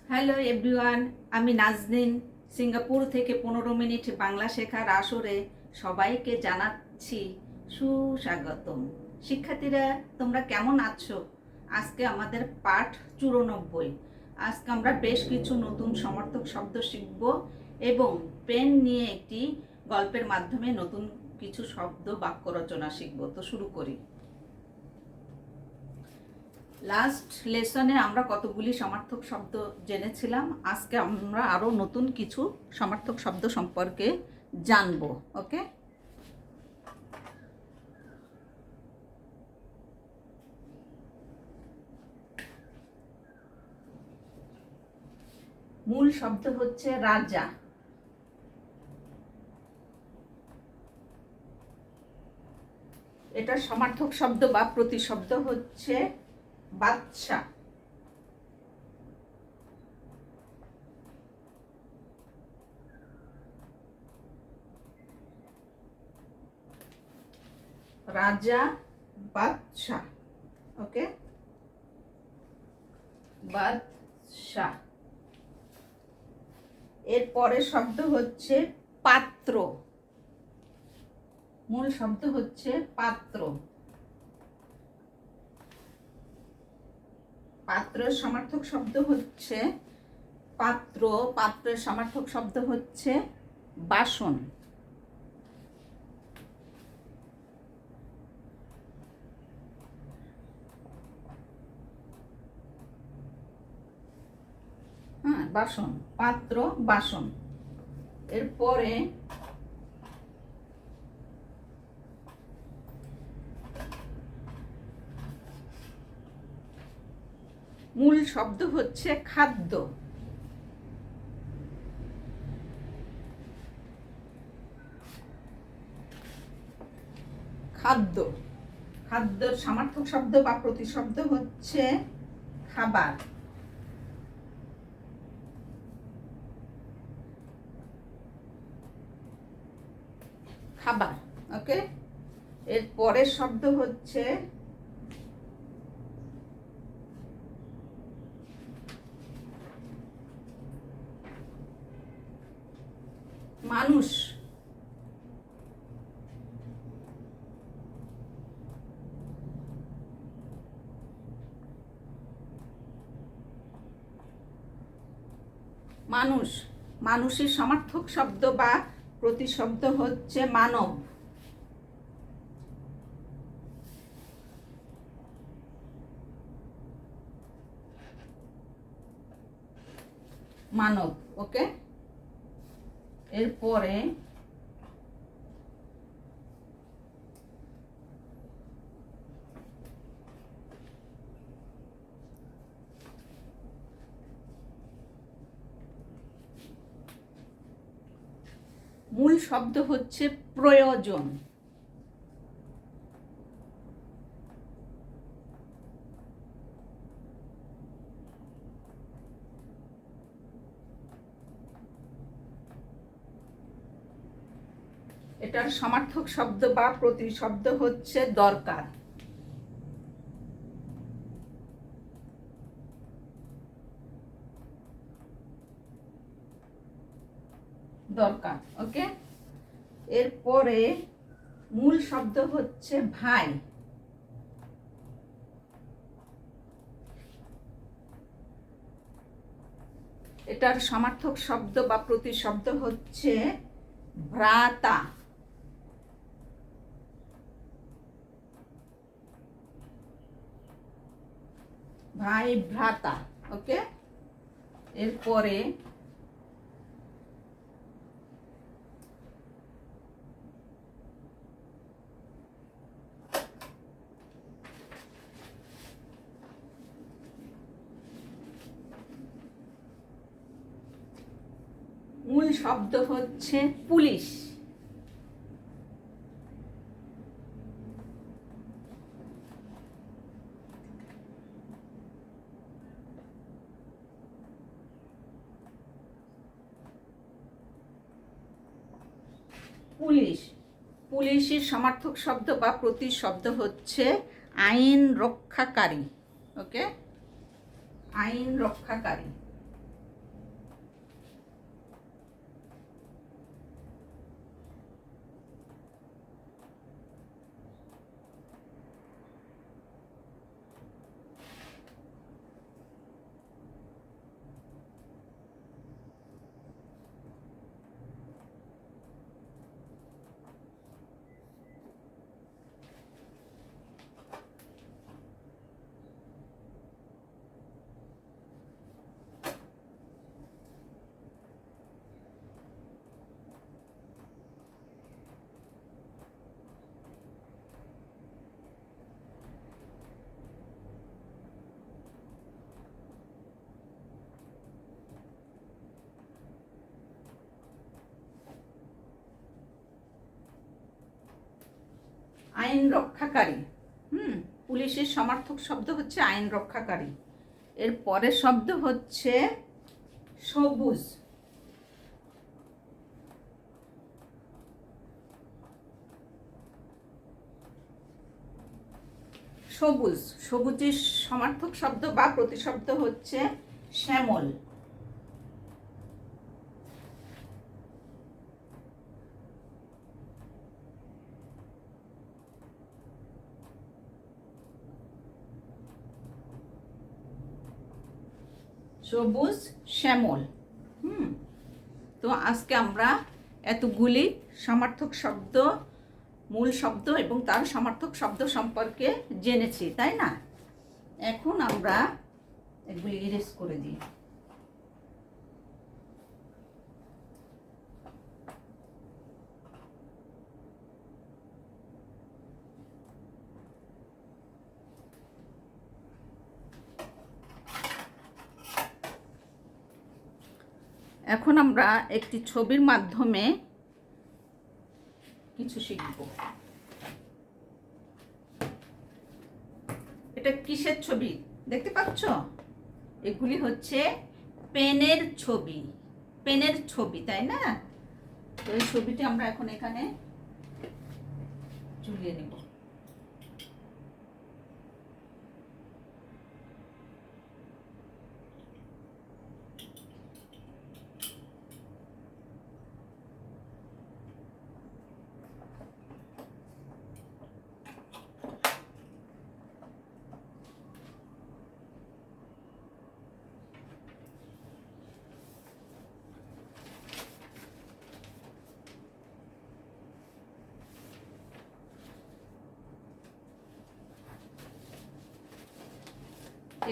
Hello everyone, আমি Naznin Singapore থেকে 15 minute Bangla শেখার আসরে সবাইকে জানাচ্ছি সুস্বাগতম। শিক্ষার্থীরা, তোমরা কেমন আছো? আজকে আমাদের পাঠ 94। আজকে আমরা বেশ কিছু নতুন সমার্থক শব্দ শিখব এবং পেন নিয়ে একটি গল্পের মাধ্যমে নতুন কিছু শব্দ বাক্য রচনা শিখব। তো শুরু করি। লাস্ট লেসনে আমরা কতগুলি সমার্থক শব্দ জেনেছিলাম। আজকে আমরা আরও নতুন কিছু সমার্থক শব্দ সম্পর্কে জানব। ওকে, মূল শব্দ হচ্ছে রাজা। এটা সমার্থক শব্দ বা প্রতিশব্দ হচ্ছে বাদশা। রাজা, বাদশা। ওকে, বাদশা। এর পরের শব্দ হচ্ছে পাত্র। মূল শব্দ হচ্ছে পাত্র। পাত্রের সমার্থক শব্দ হচ্ছে পাত্র। পাত্রের সমার্থক শব্দ হচ্ছে বাসন। হ্যাঁ, বাসন, পাত্র, বাসন। এরপরে মূল শব্দ হচ্ছে খাদ্য। খাদ্য। খাদ্যের সমার্থক শব্দ বা প্রতিশব্দ হচ্ছে খাবার। খাবার। ওকে, এর পরের শব্দ হচ্ছে মানুষ। মানুষ। মানুষের সমার্থক শব্দ বা প্রতিশব্দ হচ্ছে মানব। মানব। ওকে, এরপরে মূল শব্দ হচ্ছে প্রয়োজন। এটার সমার্থক শব্দ বা প্রতিশব্দ হচ্ছে দরকার। দরকার। ওকে, এরপরে মূল শব্দ হচ্ছে ভাই। এটার সমার্থক শব্দ বা প্রতিশব্দ হচ্ছে ভ্রাতা। ভাই, ভ্রাতা। ওকে, এরপরে মূল শব্দ হচ্ছে পুলিশ। পুলিশ। পুলিশের সমার্থক শব্দ বা প্রতিশব্দ হচ্ছে আইন রক্ষাকারী। ওকে, আইন রক্ষাকারী। আইন রক্ষাকারী। পুলিশের সমার্থক শব্দ হচ্ছে আইন রক্ষাকারী। এর পরের শব্দ হচ্ছে সবুজ। সবুজ, সবুজের সমার্থক শব্দ বা প্রতিশব্দ হচ্ছে শ্যামল। সবুজ, শ্যামল। তো আজকে আমরা এতগুলি সমার্থক শব্দ, মূল শব্দ এবং তার সমার্থক শব্দ সম্পর্কে জেনেছি, তাই না? এখন আমরা এগুলি ইরেজ করে দিই। এখন আমরা একটি ছবির মাধ্যমে কিছু শিখব। এটা কিসের ছবি দেখতে পাচ্ছ? এগুলি হচ্ছে পেনের ছবি, পেনের ছবি, তাই না? তো এই ছবিটি আমরা এখন এখানে ঝুলিয়ে নেব।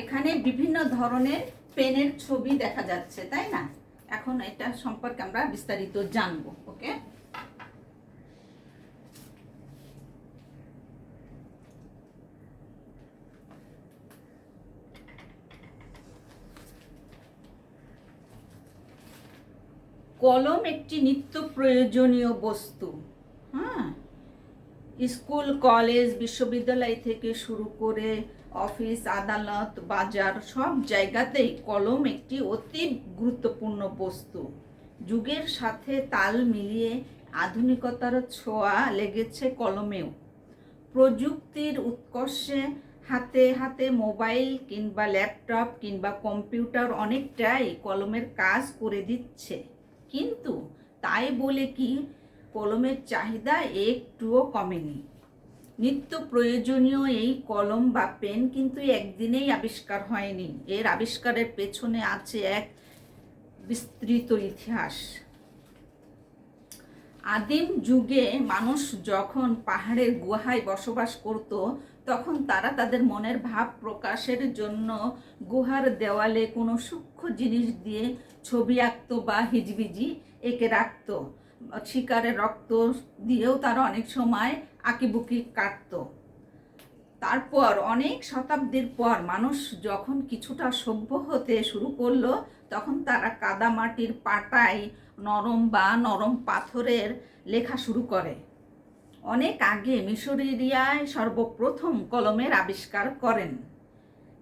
এখানে বিভিন্ন ধরনের পেনের ছবি দেখা যাচ্ছে, তাই না? এখন এটা সম্পর্কে আমরা বিস্তারিত জানবো। ওকে, কলম একটি নিত্য প্রয়োজনীয় বস্তু। স্কুল, কলেজ, বিশ্ববিদ্যালয় থেকে শুরু করে অফিস, আদালত, বাজার সব জায়গাতেই কলম একটি অতি গুরুত্বপূর্ণ বস্তু। যুগের সাথে তাল মিলিয়ে আধুনিকতার ছোঁয়া লেগেছে কলমেও। প্রযুক্তির উৎকর্ষে হাতে হাতে মোবাইল কিংবা ল্যাপটপ কিংবা কম্পিউটার অনেকটাই কলমের কাজ করে দিচ্ছে, কিন্তু তাই বলে কি কলমের চাহিদা একটুও কমেনি? নিত্য প্রয়োজনীয় এই কলম বা পেন কিন্তু একদিনেই আবিষ্কার হয়নি। এর আবিষ্কারের পেছনে আছে এক বিস্তৃত ইতিহাস। আদিম যুগে মানুষ যখন পাহাড়ের গুহায় বসবাস করত, তখন তারা তাদের মনের ভাব প্রকাশের জন্য গুহার দেওয়ালে কোনো সূক্ষ্ম জিনিস দিয়ে ছবি আঁকতো বা হিজিবিজি এঁকে রাখত। শিকারের রক্ত দিয়েও তারা অনেক সময় আঁকিবুকি কাটত। তারপর অনেক শতাব্দীর পর মানুষ যখন কিছুটা সভ্য হতে শুরু করলো, তখন তারা কাদামাটির পাটায় নরম পাথরের লেখা শুরু করে। অনেক আগে মিশরীয়রাই সর্বপ্রথম কলমের আবিষ্কার করেন।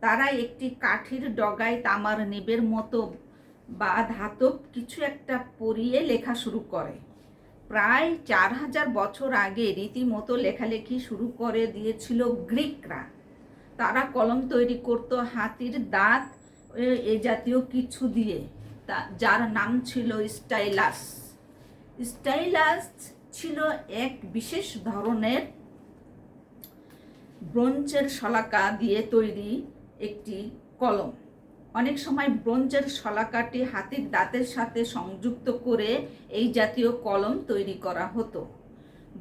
তারা একটি কাঠির ডগায় তামার নিবের মতো বা ধাতব কিছু একটা পরিয়ে লেখা শুরু করে। প্রায় 4000 বছর আগে রীতিমতো লেখালেখি শুরু করে দিয়েছিল গ্রিকরা। তারা কলম তৈরি করত হাতির দাঁত এ জাতীয় কিছু দিয়ে, যার নাম ছিল স্টাইলাস। স্টাইলাস ছিল এক বিশেষ ধরনের ব্রোঞ্জের শলাকা দিয়ে তৈরি একটি কলম। অনেক সময় ব্রোঞ্জের শলাকাটি হাতির দাঁতের সাথে সংযুক্ত করে এই জাতীয় কলম তৈরি করা হতো।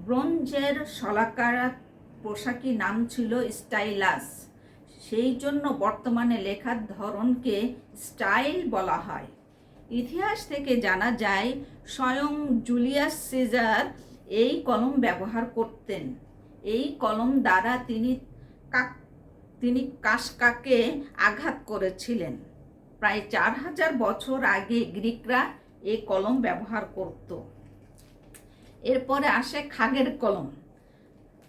ব্রোঞ্জের শলাকার পোশাকি নাম ছিল স্টাইলাস। সেই জন্য বর্তমানে লেখার ধরনকে স্টাইল বলা হয়। ইতিহাস থেকে জানা যায় স্বয়ং জুলিয়াস সিজার এই কলম ব্যবহার করতেন। এই কলম দ্বারা তিনি কাসকাকে আঘাত করেছিলেন। প্রায় 4000 বছর আগে গ্রিকরা এই কলম ব্যবহার করত। এরপরে আসে খাগের কলম।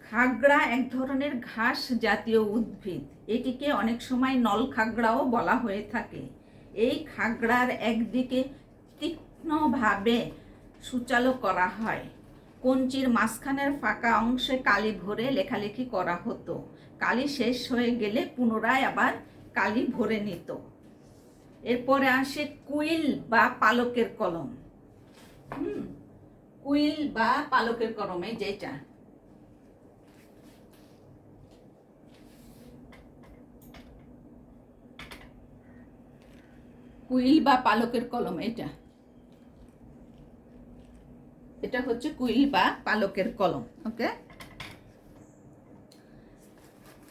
খাগড়া এক ধরনের ঘাস জাতীয় উদ্ভিদ। এটিকে অনেক সময় নল খাগড়াও বলা হয়ে থাকে। এই খাগড়ার একদিকে তীক্ষ্ণভাবে সূচালো করা হয়। কঞ্চির মাঝখানের ফাঁকা অংশে কালি ভরে লেখালেখি করা হতো। কালি শেষ হয়ে গেলে পুনরায় আবার কালি ভরে নিত। এরপরে আসে কুইল বা পালকের কলম। কুইল বা পালকের কলম, এই যেটা কুইল বা পালকের কলম, এটা হচ্ছে কুইল বা পালকের কলম। ওকে,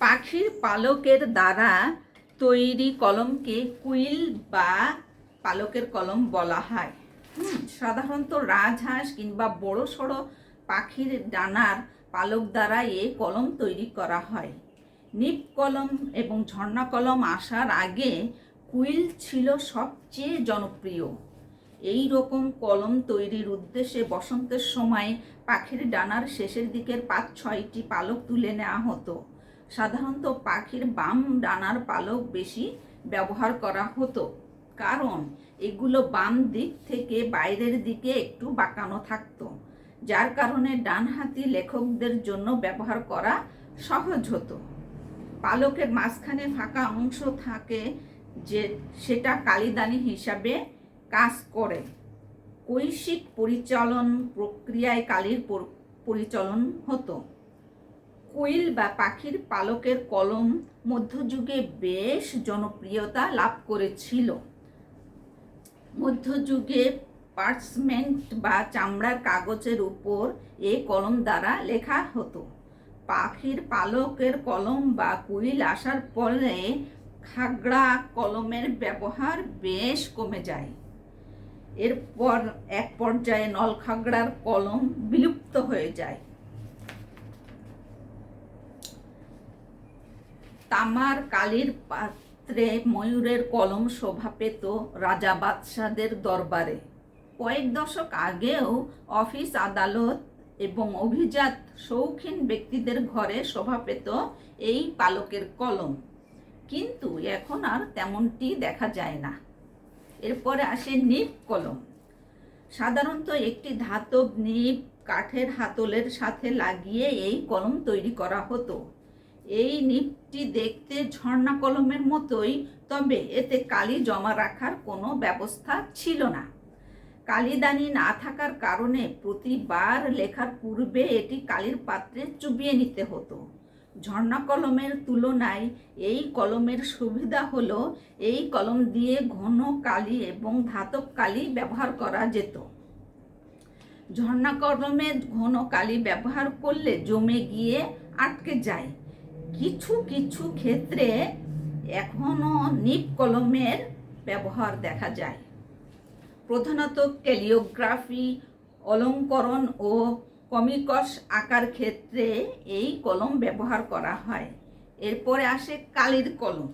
পাখির পালকের দ্বারা তৈরি কলমকে কুইল বা পালকের কলম বলা হয়। সাধারণত রাজহাঁস কিংবা বড় সড়ো পাখির ডানার পালক দ্বারা এই কলম তৈরি করা হয়। নিব কলম এবং ঝর্ণা কলম আসার আগে কুইল ছিল সবচেয়ে জনপ্রিয়। এই রকম কলম তৈরির উদ্দেশ্যে বসন্তের সময় পাখির ডানার শেষের দিকের 5-6টি পালক তুলে নেওয়া হতো। সাধারণত পাখির বাম ডানার পালক বেশি ব্যবহার করা হতো, কারণ এগুলো বাম দিক থেকে বাইরের দিকে একটু বাঁকানো থাকতো, যার কারণে ডানহাতি লেখকদের জন্য ব্যবহার করা সহজ হতো। পালকের মাঝখানে ফাঁকা অংশ থাকে যে সেটা কালিদানি হিসাবে কাজ করে। কৈশিক পরিচালন প্রক্রিয়ায় কালির পরিচালন হতো। কুইল বা পাখির পালকের কলম মধ্যযুগে বেশ জনপ্রিয়তা লাভ করেছিল। মধ্যযুগে পার্চমেন্ট বা চামড়ার কাগজের উপর এই কলম দ্বারা লেখা হতো। পাখির পালকের কলম বা কুইল আসার পরে খাগড়া কলমের ব্যবহার বেশ কমে যায়। এরপর এক পর্যায়ে নলখাগড়ার কলম বিলুপ্ত হয়ে যায়। তামার কালির পাত্রে ময়ূরের কলম শোভা পেত রাজা বাদশাদের দরবারে। কয়েক দশক আগেও অফিস আদালত এবং অভিজাত শৌখিন ব্যক্তিদের ঘরে শোভা পেত এই পালকের কলম, কিন্তু এখন আর তেমনটি দেখা যায় না। এরপরে আসে নিব কলম। সাধারণত একটি ধাতব নিব কাঠের হাতলের সাথে লাগিয়ে এই কলম তৈরি করা হতো। এই নিবটি দেখতে ঝর্ণা কলমের মতোই, তবে এতে কালি জমা রাখার কোনো ব্যবস্থা ছিল না। কালিদানি না থাকার কারণে প্রতিবার লেখার পূর্বে এটি কালির পাত্রে চুবিয়ে নিতে হতো। ঝর্ণা কলমের তুলনায় এই কলমের সুবিধা হলো এই কলম দিয়ে ঘন কালি এবং ধাতব কালি ব্যবহার করা যেত। ঝর্ণা কলমে ঘন কালি ব্যবহার করলে জমে গিয়ে আটকে যায়। কিছু কিছু ক্ষেত্রে এখনো নিব কলমের ব্যবহার দেখা যায়। প্রধানত ক্যালিওগ্রাফি, অলঙ্করণ ও কমিকস আঁকার ক্ষেত্রে এই কলম ব্যবহার করা হয়। এরপরে আসে কালির কলম।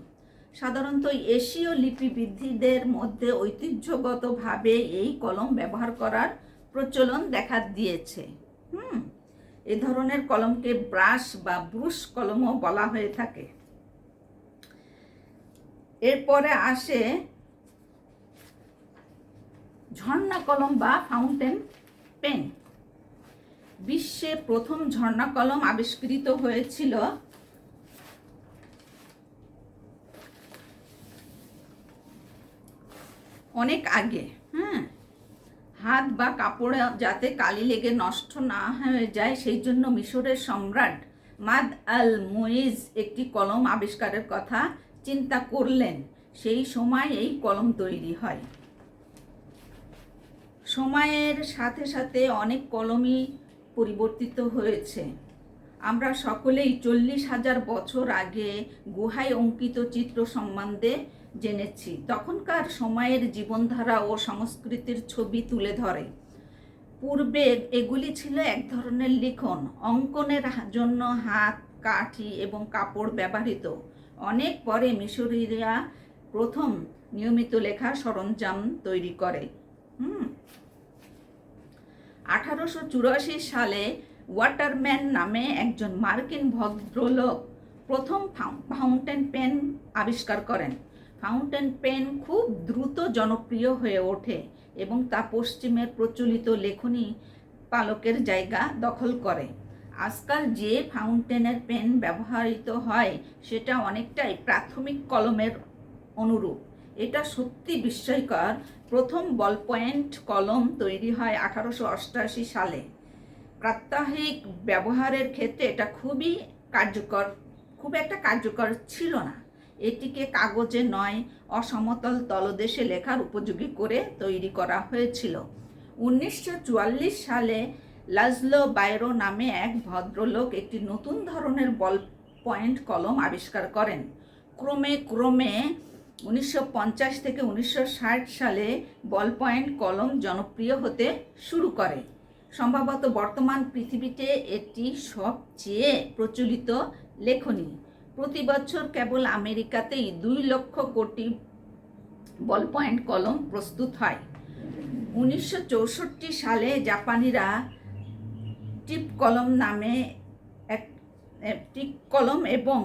সাধারণত এশীয় লিপিবিদদের মধ্যে ঐতিহ্যগতভাবে এই কলম ব্যবহার করার প্রচলন দেখা দিয়েছে। এ ধরনের কলমকে ব্রাশ বা ব্রুশ কলমও বলা হয়ে থাকে। এরপরে আসে ঝর্ণা কলম বা ফাউন্টেন পেন। বিশ্বে প্রথম ঝর্ণা কলম আবিষ্কৃত হয়েছিল অনেক আগে। হাত বা কাপড়ে যাতে কালি লেগে নষ্ট না হয়ে যায় সেই জন্য মিশরের সম্রাট মাদ আল মুইজ একটি কলম আবিষ্কারের কথা চিন্তা করলেন। সেই সময় এই কলম তৈরি হয়। সময়ের সাথে সাথে অনেক কলমই পরিবর্তিত হয়েছে। আমরা সকলেই 40,000 বছর আগে গুহায় অঙ্কিত চিত্র সম্বন্ধে জেনেছি। তখনকার সময়ের জীবনধারা ও সংস্কৃতির ছবি তুলে ধরে। পূর্বে এগুলি ছিল এক ধরনের লিখন। অঙ্কনের জন্য হাত, কাঠি এবং কাপড় ব্যবহৃত। অনেক পরে মিশরীয়রা প্রথম নিয়মিত লেখার সরঞ্জাম তৈরি করে। 1884 সালে ওয়াটারম্যান নামে একজন মার্কিন ভদ্রলোক প্রথম ফাউন্টেন পেন আবিষ্কার করেন। ফাউন্টেন পেন খুব দ্রুত জনপ্রিয় হয়ে ওঠে এবং তা পশ্চিমের প্রচলিত লেখনী পালকের জায়গা দখল করে। আজকাল যে ফাউন্টেনের পেন ব্যবহৃত হয় সেটা অনেকটাই প্রাথমিক কলমের অনুরূপ। এটা সত্যি বিস্ময়কর। প্রথম বল পয়েন্ট কলম তৈরি হয় 1888 সালে। প্রাত্যহিক ব্যবহারের ক্ষেত্রে এটা খুব একটা কার্যকর ছিল না। এটিকে কাগজে নয় অসমতল তলদেশে লেখার উপযোগী করে তৈরি করা হয়েছিল। 1944 সালে লাজলো বাইরো নামে এক ভদ্রলোক একটি নতুন ধরনের বল পয়েন্ট কলম আবিষ্কার করেন। ক্রমে 1950 থেকে 1960 সালে বল পয়েন্ট কলম জনপ্রিয় হতে শুরু করে। সম্ভবত বর্তমান পৃথিবীতে এটি সবচেয়ে প্রচলিত লেখনী। প্রতি বছর কেবল আমেরিকাতেই 2 লক্ষ কোটি বল পয়েন্ট কলম প্রস্তুত হয়। 1964 সালে জাপানিরা টিপ কলম এবং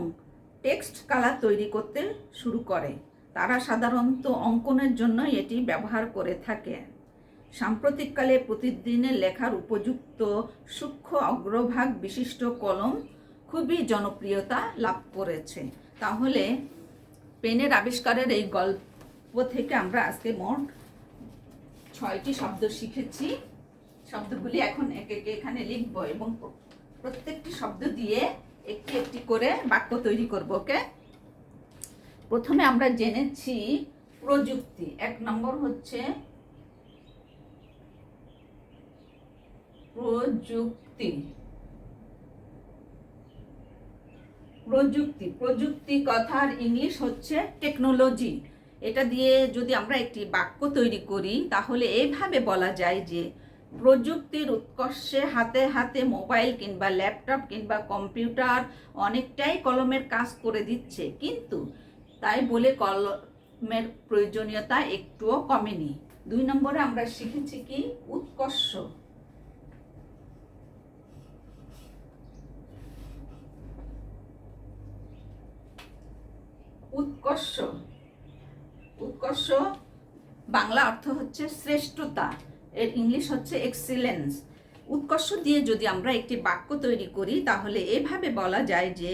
টেক্সট কালার তৈরি করতে শুরু করে। তারা সাধারণত অঙ্কনের জন্য এটি ব্যবহার করে থাকে। সাম্প্রতিককালে প্রতিদিনের লেখার উপযুক্ত সূক্ষ্ম অগ্রভাগ বিশিষ্ট কলম খুবই জনপ্রিয়তা লাভ করেছে। তাহলে পেনের আবিষ্কারের এই গল্প থেকে আমরা আজকে মোট 6টি শব্দ শিখেছি। শব্দগুলি এখন এখানে লিখবো এবং প্রত্যেকটি শব্দ দিয়ে একটি একটি করে বাক্য তৈরি করব। ওকে, প্রথমে আমরা জেনেছি প্রযুক্তি। 1 নম্বর হচ্ছে প্রযুক্তি। প্রযুক্তি প্রযুক্তি কথার ইংলিশ হচ্ছে টেকনোলজি। এটা দিয়ে যদি আমরা একটি বাক্য তৈরি করি তাহলে এইভাবে বলা যায় যে প্রযুক্তির উৎকর্ষে হাতে হাতে মোবাইল কিংবা ল্যাপটপ কিংবা কম্পিউটার অনেকটাই কলমের কাজ করে দিচ্ছে, কিন্তু তাই বলে কলমের প্রয়োজনীয়তা একটুও কমেনি। 2 নম্বরে আমরা শিখেছি কি উৎকর্ষ। উৎকর্ষ উৎকর্ষ বাংলা অর্থ হচ্ছে শ্রেষ্ঠতা, এর ইংলিশ হচ্ছে এক্সিলেন্স। উৎকর্ষ দিয়ে যদি আমরা একটি বাক্য তৈরি করি তাহলে এভাবে বলা যায় যে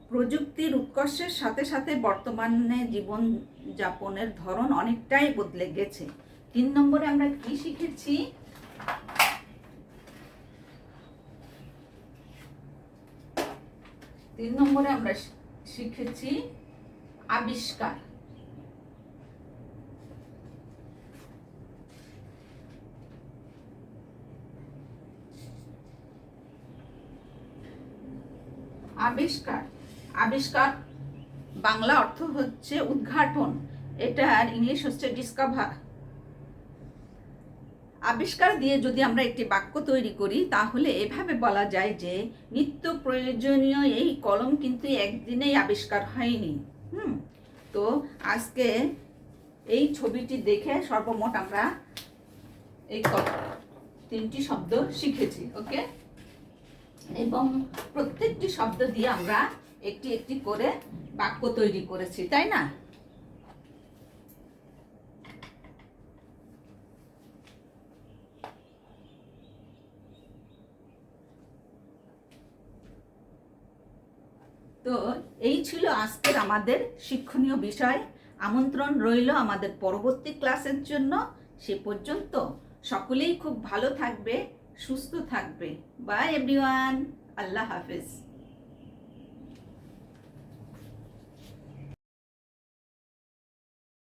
প্রযুক্তির উৎকর্ষের সাথে সাথে বর্তমানে জীবনযাপনের ধরন অনেকটাই বদলে গেছে। 3 নম্বরে আমরা কি শিখেছি? 3 নম্বরে আমরা শিখেছি আবিষ্কার। আবিষ্কার আবিষ্কার বাংলা অর্থ হচ্ছে উদ্ঘাটন, এটার ইংলিশ হচ্ছে ডিসকভার। আবিষ্কার দিয়ে যদি আমরা একটি বাক্য তৈরি করি তাহলে এভাবে বলা যায় যে নিত্য প্রয়োজনীয় এই কলম কিন্তু একদিনেই আবিষ্কার হয়নি। তো আজকে এই ছবিটি দেখে সর্বমোট আমরা এই 3টি শব্দ শিখেছি। ওকে, এবং প্রত্যেকটি শব্দ দিয়ে আমরা একটি একটি করে বাক্য তৈরি করেছি, তাই না? তো এই ছিল আজকের আমাদের শিক্ষণীয় বিষয়। আমন্ত্রণ রইল আমাদের পরবর্তী ক্লাসের জন্য। সে পর্যন্ত সকলেই খুব ভালো থাকবে, সুস্থ থাকবে। বাই এভরিওয়ান, আল্লাহ হাফেজ।